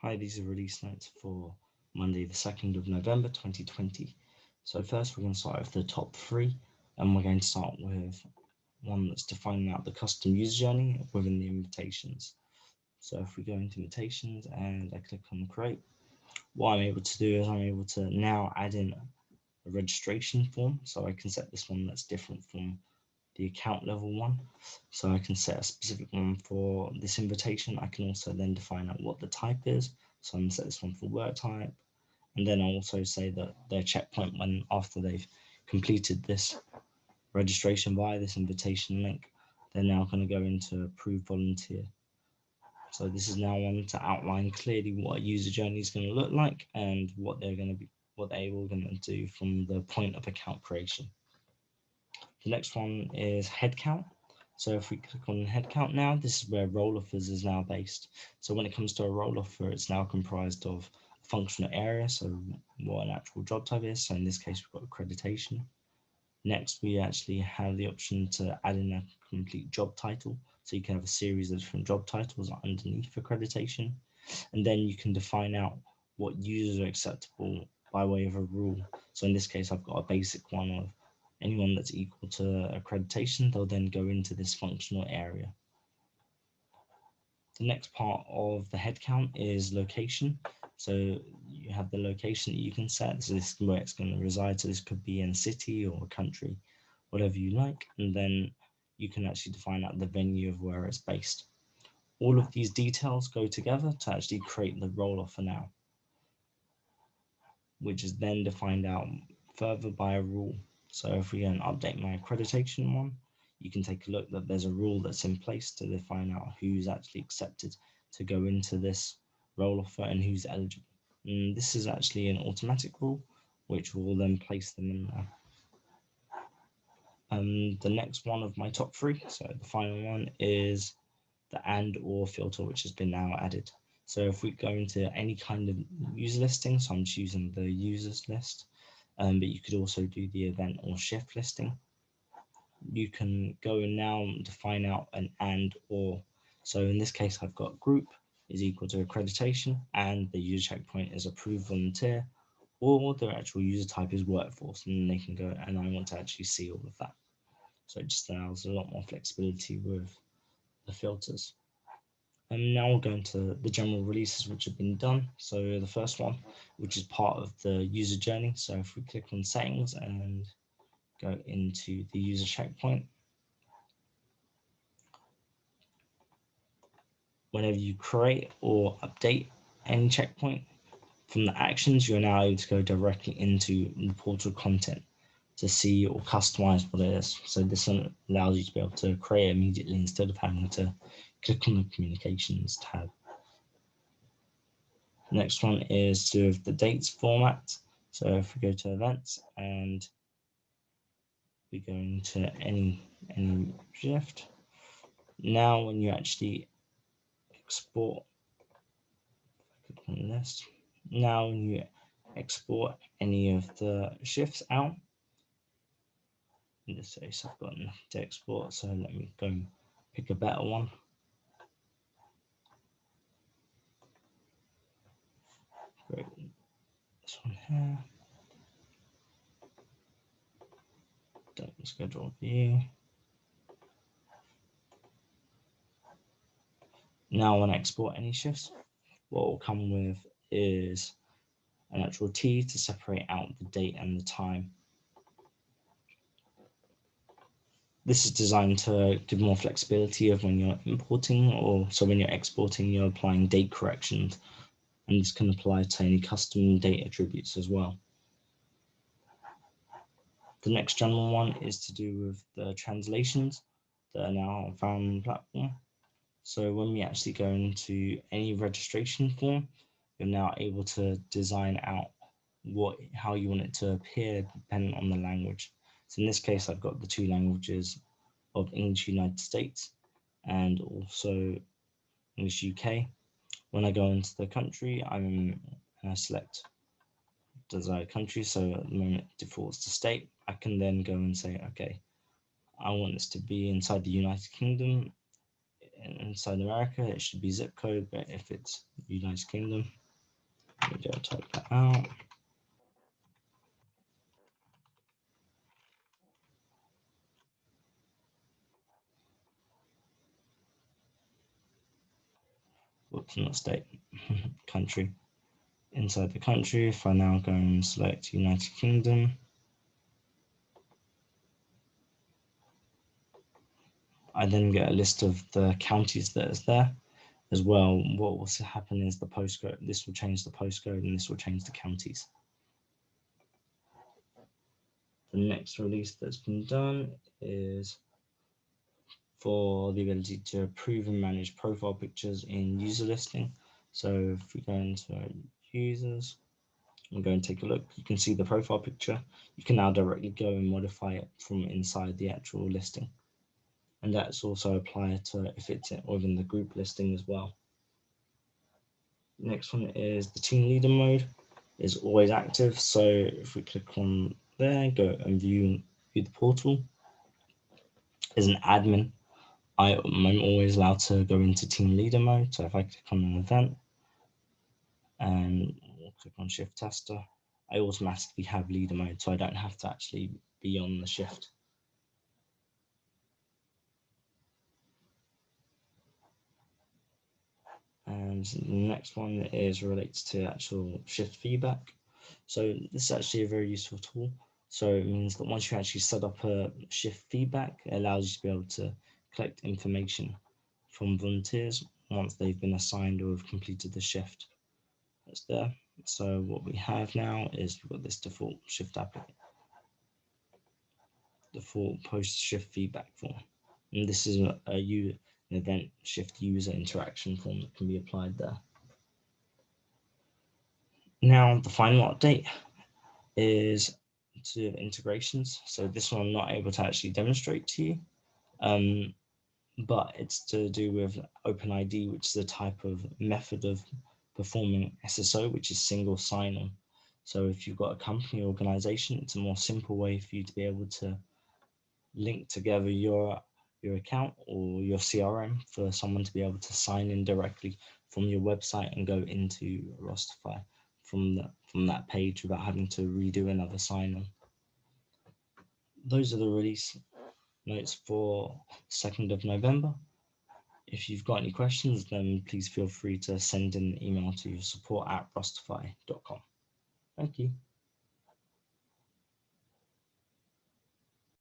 Hi, these are release notes for Monday the 2nd of November 2020. So first we're going to start with the top three, and we're going to start with one that's defining out the custom user journey within the invitations. So if we go into invitations and I click on create, what I'm able to do is I'm able to now add in a registration form. So I can set this one that's different from the account level one. So I can set a specific one for this invitation. I can also then define out what the type is. So I'm going to set this one for work type. And then I'll also say that their checkpoint when after they've completed this registration via this invitation link, they're now going to go into approved volunteer. So this is now one to outline clearly what a user journey is going to look like and what they're going to be, what they all going to do from the point of account creation. The next one is headcount. So if we click on headcount now, this is where roll offers is now based. So when it comes to a roll offer, it's now comprised of a functional area, so what an actual job type is. So in this case, we've got accreditation. Next, we actually have the option to add in a complete job title. So you can have a series of different job titles underneath accreditation. And then you can define out what users are acceptable by way of a rule. So in this case, I've got a basic one of anyone that's equal to accreditation, they'll then go into this functional area. The next part of the headcount is location. So you have the location that you can set. So this is where it's going to reside. So this could be in a city or a country, whatever you like. And then you can actually define out the venue of where it's based. All of these details go together to actually create the roll offer now, which is then defined out further by a rule. So if we go and update my accreditation one, you can take a look that there's a rule that's in place to define out who's actually accepted to go into this roll offer and who's eligible. And this is actually an automatic rule, which will then place them in there. The next one of my top three, so the final one, is the and or filter, which has been now added. So if we go into any kind of user listing, so I'm choosing the users list, but you could also do the event or shift listing. You can go now and define out an and or. So in this case, I've got group is equal to accreditation and the user checkpoint is approved volunteer, or their actual user type is workforce, and then they can go and I want to actually see all of that. So it just allows a lot more flexibility with the filters. And now we'll go into the general releases which have been done. So the first one, which is part of the user journey. So if we click on settings and go into the user checkpoint, whenever you create or update any checkpoint from the actions, you're now able to go directly into the portal content to see or customize what it is. So this one allows you to be able to create immediately instead of having to click on the communications tab. The next one is to the dates format. So if we go to events and we go into any shift, now when you actually export, click on this, now when you export any of the shifts out, in this case I've got enough to export, so let me go and pick a better one. Great. This one here. Don't schedule view. Now when I export any shifts, what will come with is an actual T to separate out the date and the time. This is designed to give more flexibility of when you're importing, or so when you're exporting, you're applying date corrections, and this can apply to any custom date attributes as well. The next general one is to do with the translations that are now found on the platform. So when we actually go into any registration form, you're now able to design out how you want it to appear depending on the language. So in this case, I've got the two languages of English United States and also English UK. When I go into the country, I select desired country. So at the moment it defaults to state. I can then go and say, okay, I want this to be inside the United Kingdom, inside America, it should be zip code, but if it's United Kingdom, let me go type that out. Whoops, not state, country. Inside the country, if I now go and select United Kingdom, I then get a list of the counties that is there as well. What will happen is the postcode, this will change the postcode and this will change the counties. The next release that's been done is for the ability to approve and manage profile pictures in user listing. So if we go into users and go and take a look, you can see the profile picture. You can now directly go and modify it from inside the actual listing. And that's also applied to if it's within the group listing as well. Next one is the team leader mode is always active. So if we click on there, go and view the portal, as an admin, I'm always allowed to go into team leader mode. So if I click on an event and click on shift tester, I automatically have leader mode, so I don't have to actually be on the shift. And the next one is related to actual shift feedback. So this is actually a very useful tool. So it means that once you actually set up a shift feedback, it allows you to be able to collect information from volunteers once they've been assigned or have completed the shift. That's there. So what we have now is we've got this default shift default post shift feedback form, and this is an event shift user interaction form that can be applied there. Now the final update is to integrations. So this one I'm not able to actually demonstrate to you, but it's to do with OpenID, which is a type of method of performing SSO, which is single sign-on. So if you've got a company or organization, it's a more simple way for you to be able to link together your account or your CRM for someone to be able to sign in directly from your website and go into Rosterfy from that page without having to redo another sign-on. Those are the release notes for 2nd of November. If you've got any questions, then please feel free to send an email to support@rosterfy.com. Thank you.